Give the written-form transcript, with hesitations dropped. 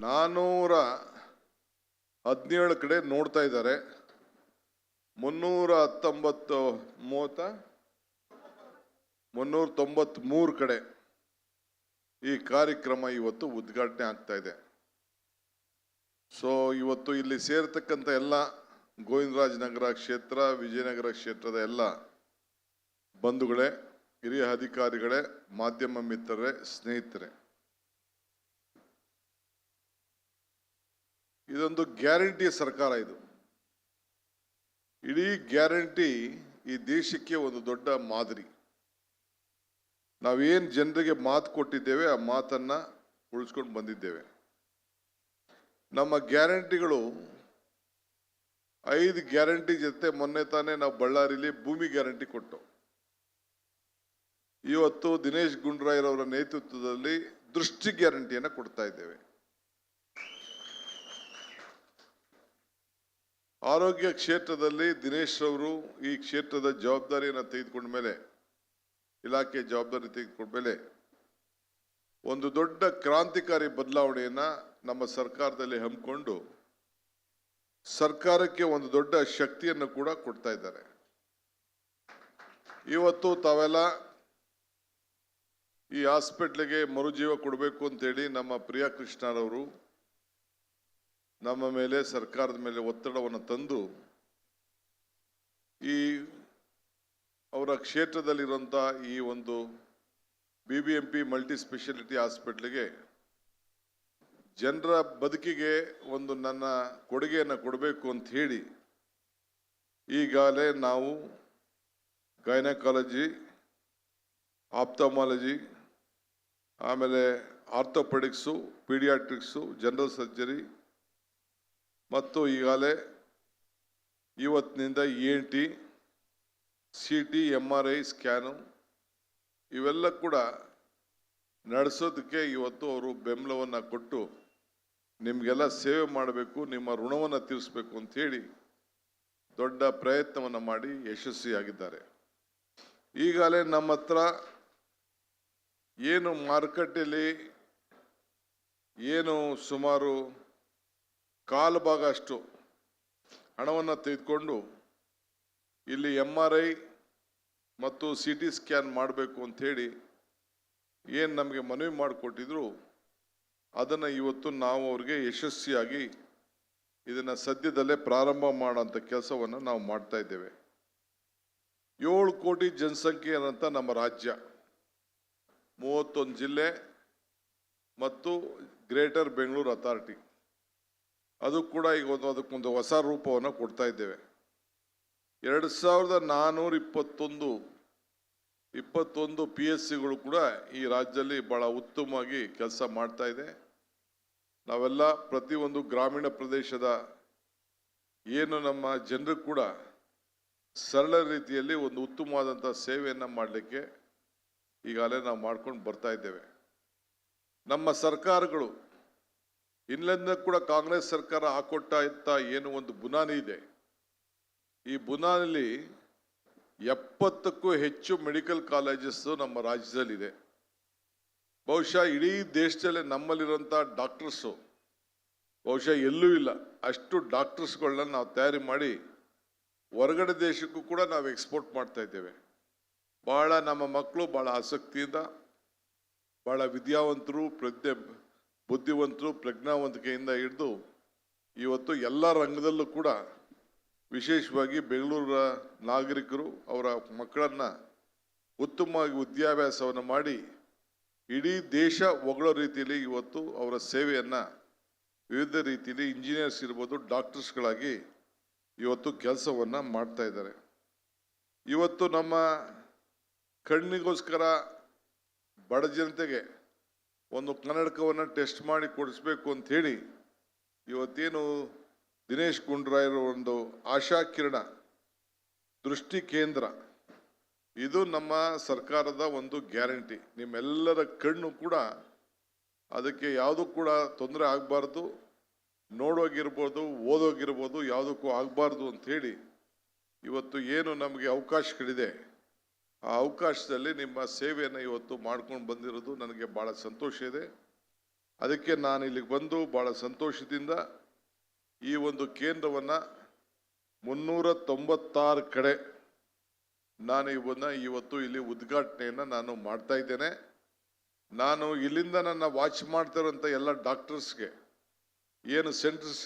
417 ಕಡೆ ನೋಡ್ತಾ ಇದ್ದಾರೆ. 393 ಕಡೆ ಈ ಕಾರ್ಯಕ್ರಮ ಇವತ್ತು ಉದ್ಘಾಟನೆ ಆಗ್ತಾ ಇದೆ. ಸೊ ಇವತ್ತು ಇಲ್ಲಿ ಸೇರತಕ್ಕಂತ ಎಲ್ಲ ಗೋವಿಂದರಾಜನಗರ ಕ್ಷೇತ್ರ, ವಿಜಯನಗರ ಕ್ಷೇತ್ರದ ಎಲ್ಲ ಬಂಧುಗಳೇ, ಹಿರಿಯ ಅಧಿಕಾರಿಗಳೇ, ಮಾಧ್ಯಮ ಮಿತ್ರರೇ, ಸ್ನೇಹಿತರೆ, ಇದೊಂದು ಗ್ಯಾರಂಟಿ ಸರ್ಕಾರ. ಇದು ಇಡೀ ಗ್ಯಾರಂಟಿ ಈ ದೇಶಕ್ಕೆ ಒಂದು ದೊಡ್ಡ ಮಾದರಿ. ನಾವೇನು ಜನರಿಗೆ ಮಾತು ಕೊಟ್ಟಿದ್ದೇವೆ ಆ ಮಾತನ್ನ ಉಳಿಸ್ಕೊಂಡು ಬಂದಿದ್ದೇವೆ. ನಮ್ಮ ಗ್ಯಾರಂಟಿಗಳು 5 ಗ್ಯಾರಂಟಿ ಜೊತೆ ಮೊನ್ನೆ ತಾನೇ ನಾವು ಬಳ್ಳಾರಿಲಿ ಭೂಮಿ ಗ್ಯಾರಂಟಿ ಕೊಟ್ಟು, ಇವತ್ತು ದಿನೇಶ್ ಗುಂಡೂರಾಯರವರ ನೇತೃತ್ವದಲ್ಲಿ ದೃಷ್ಟಿ ಗ್ಯಾರಂಟಿಯನ್ನು ಕೊಡ್ತಾ ಇದ್ದೇವೆ. ಆರೋಗ್ಯ ಕ್ಷೇತ್ರದಲ್ಲಿ ದಿನೇಶ್ ಅವರು ಈ ಕ್ಷೇತ್ರದ ಜವಾಬ್ದಾರಿಯನ್ನು ತೆಗೆದುಕೊಂಡ ಮೇಲೆ, ಇಲಾಖೆ ಜವಾಬ್ದಾರಿ ತೆಗೆದುಕೊಂಡ ಮೇಲೆ ಒಂದು ದೊಡ್ಡ ಕ್ರಾಂತಿಕಾರಿ ಬದಲಾವಣೆಯನ್ನ ನಮ್ಮ ಸರ್ಕಾರದಲ್ಲಿ ಹಮ್ಮಿಕೊಂಡು ಸರ್ಕಾರಕ್ಕೆ ಒಂದು ದೊಡ್ಡ ಶಕ್ತಿಯನ್ನು ಕೂಡ ಕೊಡ್ತಾ ಇದ್ದಾರೆ. ಇವತ್ತು ತಾವೆಲ್ಲ ಈ ಹಾಸ್ಪಿಟ್ಲಿಗೆ ಮರುಜೀವ ಕೊಡಬೇಕು ಅಂತೇಳಿ ನಮ್ಮ ಪ್ರಿಯಾ ಕೃಷ್ಣರವರು ನಮ್ಮ ಮೇಲೆ, ಸರ್ಕಾರದ ಮೇಲೆ ಒತ್ತಡವನ್ನು ತಂದು ಈ ಅವರ ಕ್ಷೇತ್ರದಲ್ಲಿರುವಂಥ ಈ ಒಂದು BBMP ಮಲ್ಟಿ ಸ್ಪೆಷಾಲಿಟಿ ಹಾಸ್ಪಿಟ್ಲಿಗೆ ಜನರ ಬದುಕಿಗೆ ಒಂದು ನನ್ನ ಕೊಡುಗೆಯನ್ನು ಕೊಡಬೇಕು ಅಂತ ಹೇಳಿ ಈಗಾಗಲೇ ನಾವು ಗೈನಕಾಲಜಿ, ಆಪ್ಥಮಾಲಜಿ, ಆಮೇಲೆ ಆರ್ಥೋಪೆಡಿಕ್ಸು, ಪೀಡಿಯಾಟ್ರಿಕ್ಸು, ಜನರಲ್ ಸರ್ಜರಿ ಮತ್ತು ಈಗಾಗಲೇ ಇವತ್ತಿನಿಂದ ENT, CT, MRI ಸ್ಕ್ಯಾನು ಇವೆಲ್ಲ ಕೂಡ ನಡೆಸೋದಕ್ಕೆ ಇವತ್ತು ಅವರು ಬೆಂಬಲವನ್ನು ಕೊಟ್ಟು ನಿಮಗೆಲ್ಲ ಸೇವೆ ಮಾಡಬೇಕು, ನಿಮ್ಮ ಋಣವನ್ನು ತೀರಿಸಬೇಕು ಅಂಥೇಳಿ ದೊಡ್ಡ ಪ್ರಯತ್ನವನ್ನು ಮಾಡಿ ಯಶಸ್ವಿಯಾಗಿದ್ದಾರೆ. ಈಗಾಗಲೇ ನಮ್ಮ ಹತ್ರ ಏನು ಮಾರುಕಟ್ಟೆಯಲ್ಲಿ ಏನು ಸುಮಾರು 1/4 ಭಾಗ ಅಷ್ಟು ಹಣವನ್ನು ತೆಗೆದುಕೊಂಡು ಇಲ್ಲಿ MRI ಮತ್ತು CT ಸ್ಕ್ಯಾನ್ ಮಾಡಬೇಕು ಅಂಥೇಳಿ ಏನು ನಮಗೆ ಮನವಿ ಮಾಡಿಕೊಟ್ಟಿದ್ರು, ಅದನ್ನು ಇವತ್ತು ನಾವು ಅವ್ರಿಗೆ ಯಶಸ್ವಿಯಾಗಿ ಇದನ್ನು ಸದ್ಯದಲ್ಲೇ ಪ್ರಾರಂಭ ಮಾಡೋಂಥ ಕೆಲಸವನ್ನು ನಾವು ಮಾಡ್ತಾ ಇದ್ದೇವೆ. 7 ಕೋಟಿ ಜನಸಂಖ್ಯೆ ಇರೋಂಥ ನಮ್ಮ ರಾಜ್ಯ, 31 ಜಿಲ್ಲೆ ಮತ್ತು ಗ್ರೇಟರ್ ಬೆಂಗಳೂರು ಅಥಾರಿಟಿ, ಅದು ಕೂಡ ಈಗ ಅದಕ್ಕೊಂದು ಹೊಸ ರೂಪವನ್ನು ಕೊಡ್ತಾ ಇದ್ದೇವೆ. 2421 PSCಗಳು ಕೂಡ ಈ ರಾಜ್ಯದಲ್ಲಿ ಬಹಳ ಉತ್ತಮವಾಗಿ ಕೆಲಸ ಮಾಡ್ತಾ ಇದೆ. ನಾವೆಲ್ಲ ಪ್ರತಿಯೊಂದು ಗ್ರಾಮೀಣ ಪ್ರದೇಶದ ಏನು ನಮ್ಮ ಜನರು ಕೂಡ ಸರಳ ರೀತಿಯಲ್ಲಿ ಒಂದು ಉತ್ತಮವಾದಂಥ ಸೇವೆಯನ್ನು ಮಾಡಲಿಕ್ಕೆ ಈಗಾಗಲೇ ನಾವು ಮಾಡ್ಕೊಂಡು ಬರ್ತಾ ಇದ್ದೇವೆ. ನಮ್ಮ ಸರ್ಕಾರಗಳು ಇನ್ಲೆಂದ ಕೂಡ ಕಾಂಗ್ರೆಸ್ ಸರ್ಕಾರ ಹಾಕೊಟ್ಟ ಏನು ಒಂದು ಬುನಾದಿ ಇದೆ, ಈ ಬುನಾದಿಲಿ 70ಕ್ಕೂ ಹೆಚ್ಚು ಮೆಡಿಕಲ್ ಕಾಲೇಜಸ್ ನಮ್ಮ ರಾಜ್ಯದಲ್ಲಿದೆ. ಬಹುಶಃ ಇಡೀ ದೇಶದಲ್ಲೇ ನಮ್ಮಲ್ಲಿರುವಂಥ ಡಾಕ್ಟರ್ಸು ಬಹುಶಃ ಎಲ್ಲೂ ಇಲ್ಲ. ಅಷ್ಟು ಡಾಕ್ಟರ್ಸ್ಗಳನ್ನ ನಾವು ತಯಾರಿ ಮಾಡಿ ಹೊರಗಡೆ ದೇಶಕ್ಕೂ ಕೂಡ ನಾವು ಎಕ್ಸ್ಪೋರ್ಟ್ ಮಾಡ್ತಾ ಇದ್ದೇವೆ. ಭಾಳ ನಮ್ಮ ಮಕ್ಕಳು ಭಾಳ ಆಸಕ್ತಿಯಿಂದ, ಭಾಳ ವಿದ್ಯಾವಂತರು, ಬುದ್ಧಿವಂತರು, ಪ್ರಜ್ಞಾವಂತಿಕೆಯಿಂದ ಹಿಡಿದು ಇವತ್ತು ಎಲ್ಲ ರಂಗದಲ್ಲೂ ಕೂಡ, ವಿಶೇಷವಾಗಿ ಬೆಂಗಳೂರ ನಾಗರಿಕರು ಅವರ ಮಕ್ಕಳನ್ನು ಉತ್ತಮವಾಗಿ ವಿದ್ಯಾಭ್ಯಾಸವನ್ನು ಮಾಡಿ ಇಡೀ ದೇಶ ಹೊಗಳೋ ರೀತಿಯಲ್ಲಿ ಇವತ್ತು ಅವರ ಸೇವೆಯನ್ನು ವಿವಿಧ ರೀತಿಯಲ್ಲಿ ಇಂಜಿನಿಯರ್ಸ್ ಇರ್ಬೋದು, ಡಾಕ್ಟರ್ಸ್ಗಳಾಗಿ ಇವತ್ತು ಕೆಲಸವನ್ನು ಮಾಡ್ತಾ ಇದ್ದಾರೆ. ಇವತ್ತು ನಮ್ಮ ಕಣ್ಣಿಗೋಸ್ಕರ ಬಡ ಜನತೆಗೆ ಒಂದು ಕನ್ನಡಕವನ್ನು ಟೆಸ್ಟ್ ಮಾಡಿ ಕೊಡಿಸ್ಬೇಕು ಅಂಥೇಳಿ ಇವತ್ತೇನು ದಿನೇಶ್ ಗುಂಡೂರಾಯರ ಒಂದು ಆಶಾ ಕಿರಣ ದೃಷ್ಟಿ ಕೇಂದ್ರ, ಇದು ನಮ್ಮ ಸರ್ಕಾರದ ಒಂದು ಗ್ಯಾರಂಟಿ. ನಿಮ್ಮೆಲ್ಲರ ಕಣ್ಣು ಕೂಡ ಅದಕ್ಕೆ ಯಾವುದೂ ಕೂಡ ತೊಂದರೆ ಆಗಬಾರ್ದು, ನೋಡೋಗಿರ್ಬೋದು, ಓದೋಗಿರ್ಬೋದು, ಯಾವುದಕ್ಕೂ ಆಗಬಾರ್ದು ಅಂಥೇಳಿ ಇವತ್ತು ಏನು ನಮಗೆ ಅವಕಾಶಗಳಿದೆ ಆ ಅವಕಾಶದಲ್ಲಿ ನಿಮ್ಮ ಸೇವೆಯನ್ನು ಇವತ್ತು ಮಾಡ್ಕೊಂಡು ಬಂದಿರೋದು ನನಗೆ ಭಾಳ ಸಂತೋಷ ಇದೆ. ಅದಕ್ಕೆ ನಾನು ಇಲ್ಲಿಗೆ ಬಂದು ಬಹಳ ಸಂತೋಷದಿಂದ ಈ ಒಂದು ಕೇಂದ್ರವನ್ನು 396 ಕಡೆ ನಾನು ಇವತ್ತು ಇಲ್ಲಿ ಉದ್ಘಾಟನೆಯನ್ನು ನಾನು ಮಾಡ್ತಾ ಇದ್ದೇನೆ. ನಾನು ಇಲ್ಲಿಂದ ನನ್ನ ವಾಚ್ ಮಾಡ್ತಾ ಇರುವಂಥ ಎಲ್ಲ ಡಾಕ್ಟರ್ಸ್ಗೆ ಏನು ಸೆಂಟರ್ಸ್